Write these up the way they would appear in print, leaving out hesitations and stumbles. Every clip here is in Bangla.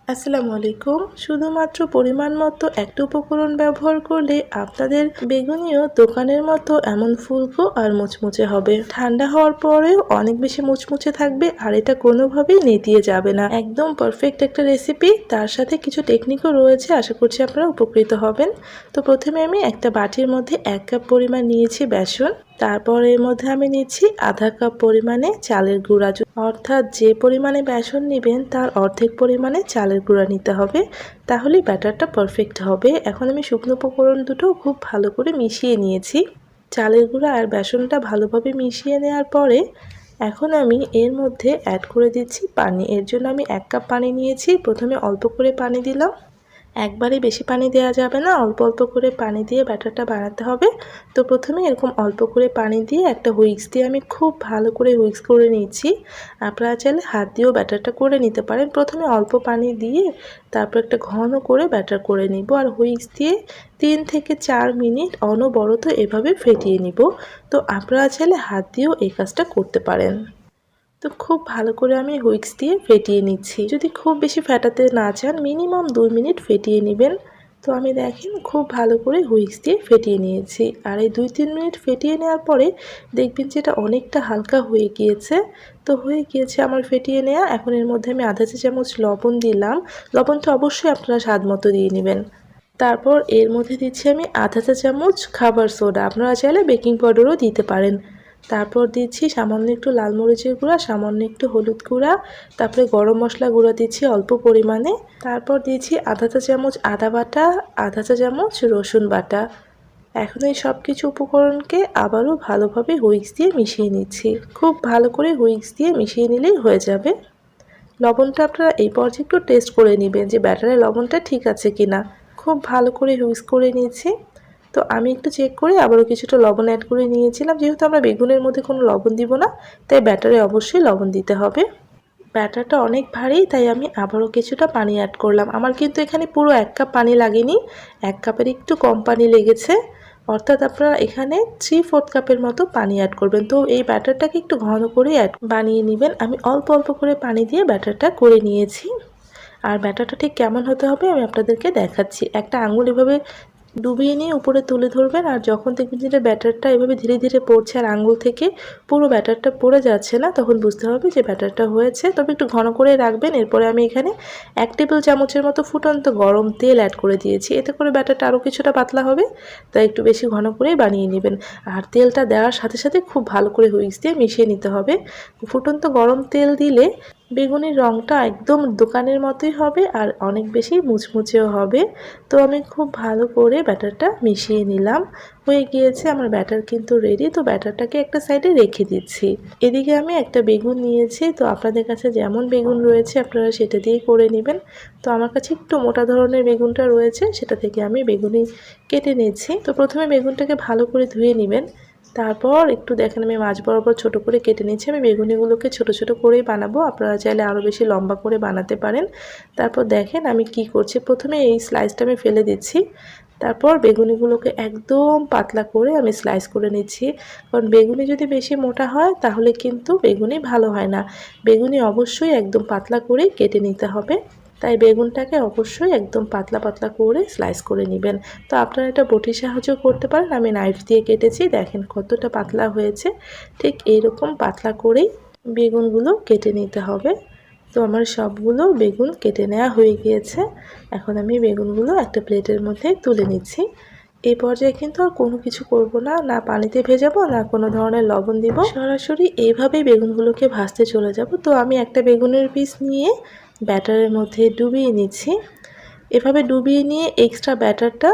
আসসালামু আলাইকুম। শুধুমাত্র পরিমাণ মতো একটা উপকরণ ব্যবহার করলে আপনাদের বেগুনিও দোকানের মতো এমন ফুলকো আর মুচমুচে হবে। ঠান্ডা হওয়ার পরেও অনেক বেশি মুচমুচে থাকবে আর এটা কোনোভাবেই নেতিয়ে যাবে না। একদম পারফেক্ট একটা রেসিপি, তার সাথে কিছু টেকনিকও রয়েছে, আশা করছি আপনারা উপকৃত হবেন। তো প্রথমে আমি একটা বাটির মধ্যে 1 কাপ পরিমাণ নিয়েছি বেসন। তারপর এর মধ্যে আমি নিচ্ছি আধা কাপ পরিমাণে চালের গুঁড়া, অর্থাৎ যে পরিমাণে বেসন নেবেন তার অর্ধেক পরিমাণে চালের গুঁড়া নিতে হবে, তাহলেই ব্যাটারটা পারফেক্ট হবে। এখন আমি শুকনো উপকরণ দুটো খুব ভালো করে মিশিয়ে নিয়েছি। চালের গুঁড়া আর বেসনটা ভালোভাবে মিশিয়ে নেওয়ার পরে এখন আমি এর মধ্যে অ্যাড করে দিচ্ছি পানি। এর জন্য আমি 1 কাপ পানি নিয়েছি। প্রথমে অল্প করে পানি দিলাম, একবারে বেশি পানি দেওয়া যাবে না, অল্প অল্প করে পানি দিয়ে ব্যাটারটা বানাতে হবে। তো প্রথমে এরকম অল্প করে পানি দিয়ে একটা হুইস্ক দিয়ে আমি খুব ভালো করে হুইস্ক করে নিচ্ছি। আপনারা চাইলে হাত দিয়েও ব্যাটারটা করে নিতে পারেন। প্রথমে অল্প পানি দিয়ে তারপর একটা ঘন করে ব্যাটার করে নিব আর হুইস্ক দিয়ে 3 থেকে 4 মিনিট অনবরত এভাবে ফেটিয়ে নিব। তো আপনারা চাইলে হাত দিয়েও এই কাজটা করতে পারেন। তো খুব ভালো করে আমি হুইস্ক দিয়ে ফেটিয়ে নিচ্ছি। যদি খুব বেশি ফেটাতে না চান মিনিমাম 2 মিনিট ফেটিয়ে নেবেন। তো আমি দেখেন খুব ভালো করে হুইস্ক দিয়ে ফেটিয়ে নিয়েছি। আর এই 2-3 মিনিট ফেটিয়ে নেওয়ার পরে দেখবেন যে এটা অনেকটা হালকা হয়ে গিয়েছে। তো হয়ে গিয়েছে আমার ফেটিয়ে নেওয়া। এখন এর মধ্যে আমি আধা চা চামচ লবণ দিলাম। লবণটা অবশ্যই আপনারা স্বাদ মতো দিয়ে নেবেন। তারপর এর মধ্যে দিচ্ছি আমি আধা চা চামচ খাবার সোডা, আপনারা চাইলে বেকিং পাউডারও দিতে পারেন। তারপর দিচ্ছি সামান্য একটু লাল মরিচের গুঁড়া, সামান্য একটু হলুদ গুঁড়া, তারপরে গরম মশলা গুঁড়া দিচ্ছি অল্প পরিমাণে। তারপর দিচ্ছি আধা চা চামচ আদা বাটা, আধা চা চামচ রসুন বাটা। এখন এই সব কিছু উপকরণকে আবারও ভালোভাবে হুইস্ক দিয়ে মিশিয়ে নিচ্ছি। খুব ভালো করে হুইস্ক দিয়ে মিশিয়ে নিলেই হয়ে যাবে। লবণটা আপনারা এই পর্যায়ে একটু টেস্ট করে নেবেন যে ব্যাটারের লবণটা ঠিক আছে কিনা। খুব ভালো করে হুইস্ক করে নিয়েছি। তো আমি একটু চেক করে আবারও কিছুটা লবণ অ্যাড করে নিয়েছিলাম। যেহেতু আমরা বেগুনের মধ্যে কোনো লবণ দিব না, তাই ব্যাটারে অবশ্যই লবণ দিতে হবে। ব্যাটারটা অনেক ভারী, তাই আমি আবারও কিছুটা পানি অ্যাড করলাম। আমার কিন্তু এখানে পুরো 1 কাপ পানি লাগেনি, 1 কাপের একটু কম পানি লেগেছে। অর্থাৎ আপনারা এখানে 3/4 কাপের মতো পানি অ্যাড করবেন। তো এই ব্যাটারটাকে একটু ঘন করে বানিয়ে নেবেন। আমি অল্প অল্প করে পানি দিয়ে ব্যাটারটা করে নিয়েছি। আর ব্যাটারটা ঠিক কেমন হতে হবে আমি আপনাদেরকে দেখাচ্ছি। একটা আঙুল এভাবে ডুবিয়ে নিয়ে উপরে তুলে ধরবেন, আর যখন দেখবেন যে ব্যাটারটা এভাবে ধীরে ধীরে পড়ছে আর আঙুল থেকে পুরো ব্যাটারটা পড়ে যাচ্ছে না, তখন বুঝতে হবে যে ব্যাটারটা হয়েছে। তবে একটু ঘন করে রাখবেন। এরপরে আমি এখানে 1 টেবিল চামচের মতো ফুটন্ত গরম তেল অ্যাড করে দিয়েছি। এতে করে ব্যাটারটা আরও কিছুটা পাতলা হবে, তাই একটু বেশি ঘন করেই বানিয়ে নেবেন। আর তেলটা দেওয়ার সাথে সাথে খুব ভালো করে হুইস্ক দিয়ে মিশিয়ে নিতে হবে। ফুটন্ত গরম তেল দিলে বেগুনের রঙটা একদম দোকানের মতোই হবে আর অনেক বেশি মুচমুচেও হবে। তো আমি খুব ভালো করে ব্যাটারটা মিশিয়ে নিলাম। হয়ে গিয়েছে আমার ব্যাটার কিন্তু রেডি। তো ব্যাটারটাকে একটা সাইডে রেখে দিচ্ছি। এদিকে আমি একটা বেগুন নিয়েছি। তো আপনাদের কাছে যেমন বেগুন রয়েছে আপনারা সেটা দিয়েই করে নেবেন। তো আমার কাছে একটু মোটা ধরনের বেগুনটা রয়েছে, সেটা থেকে আমি বেগুনি কেটে নিয়েছি। তো প্রথমে বেগুনটাকে ভালো করে ধুয়ে নেবেন। তারপর একটু দেখেন আমি মাঝ বরাবর ছোট করে কেটে নিচ্ছি। আমি বেগুনিগুলোকে ছোট ছোট করেই বানাবো, আপনারা চাইলে আরও বেশি লম্বা করে বানাতে পারেন। তারপর দেখেন আমি কি করছি, প্রথমে এই স্লাইসটা আমি ফেলে দিচ্ছি। তারপর বেগুনিগুলোকে একদম পাতলা করে আমি স্লাইস করে নিচ্ছি। কারণ বেগুনি যদি বেশি মোটা হয় তাহলে কিন্তু বেগুনি ভালো হয় না। বেগুনি অবশ্যই একদম পাতলা করেই কেটে নিতে হবে। তাই বেগুনটাকে অবশ্যই একদম পাতলা পাতলা করে স্লাইস করে নেবেন। তো আপনারা এটা বটির সাহায্যেও করতে পারেন। আমি নাইফ দিয়ে কেটেছি, দেখেন কতটা পাতলা হয়েছে। ঠিক এইরকম পাতলা করেই বেগুনগুলো কেটে নিতে হবে। তো আমার সবগুলো বেগুন কেটে নেওয়া হয়ে গিয়েছে। এখন আমি বেগুনগুলো একটা প্লেটের মধ্যে তুলে নিচ্ছি। এই পর্যায়ে কিন্তু আর কোনো কিছু করব না, না পানিতে ভেজাবো না কোনো ধরনের লবণ দিব, সরাসরি এইভাবেই বেগুনগুলোকে ভাজতে চলে যাব। তো আমি একটা বেগুনের পিস নিয়ে ব্যাটারের মধ্যে ডুবিয়ে নিচ্ছি। এভাবে ডুবিয়ে নিয়ে এক্সট্রা ব্যাটারটা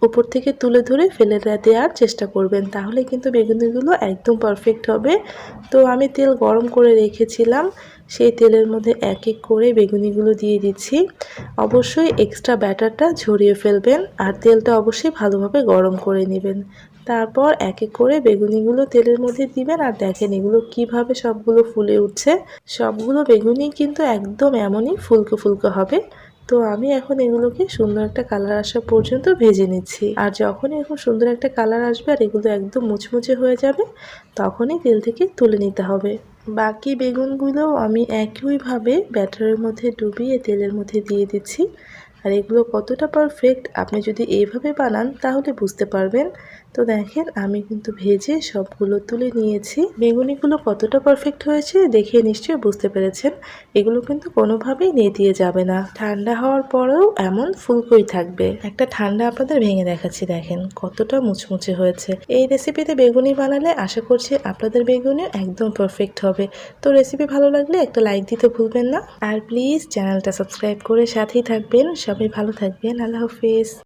উপর থেকে তুলে ধরে ফেলে দেওয়ার চেষ্টা করবেন, তাহলে কিন্তু বেগুনিগুলো একদম পারফেক্ট হবে। তো আমি তেল গরম করে রেখেছিলাম, সেই তেলের মধ্যে এক এক করে বেগুনিগুলো দিয়ে দিচ্ছি। অবশ্যই এক্সট্রা ব্যাটারটা ঝরিয়ে ফেলবেন আর তেলটা অবশ্যই ভালোভাবে গরম করে নেবেন। তারপর এক এক করে বেগুনিগুলো তেলের মধ্যে দিবেন আর দেখেন এগুলো কিভাবে সবগুলো ফুলে উঠছে। সবগুলো বেগুনি কিন্তু একদম এমনই ফুলকো ফুলকো হবে। তো আমি এখন এগুলোকে সুন্দর একটা কালার আসা পর্যন্ত ভেজে নিচ্ছি। আর যখনই এখন সুন্দর একটা কালার আসবে আর এগুলো একদম মুচমুচে হয়ে যাবে, তখনই তেল থেকে তুলে নিতে হবে। বাকি বেগুনগুলোও আমি একইভাবে ব্যাটারের মধ্যে ডুবিয়ে তেলের মধ্যে দিয়ে দিচ্ছি। আর এগুলো কতটা পারফেক্ট আপনি যদি এইভাবে বানান তাহলে বুঝতে পারবেন। তো দেখেন আমি কিন্তু ভেজে সবগুলো তুলে নিয়েছি। বেগুনিগুলো কতটা পারফেক্ট হয়েছে দেখে নিশ্চয়ই বুঝতে পেরেছেন। এগুলো কিন্তু কোনোভাবেই নেতিয়ে যাবে না। ঠান্ডা হওয়ার পরেও এমন ফুলকোই থাকবে। একটা ঠান্ডা আপনাদের ভেঙে দেখাচ্ছি, দেখেন কতটা মুচমুচে হয়েছে। এই রেসিপিতে বেগুনি বানালে আশা করছি আপনাদের বেগুনিও একদম পারফেক্ট হবে। তো রেসিপি ভালো লাগলে একটা লাইক দিতে ভুলবেন না। আর প্লিজ চ্যানেলটা সাবস্ক্রাইব করে সাথেই থাকবেন। সবাই ভালো থাকবেন। আল্লাহ হাফেজ।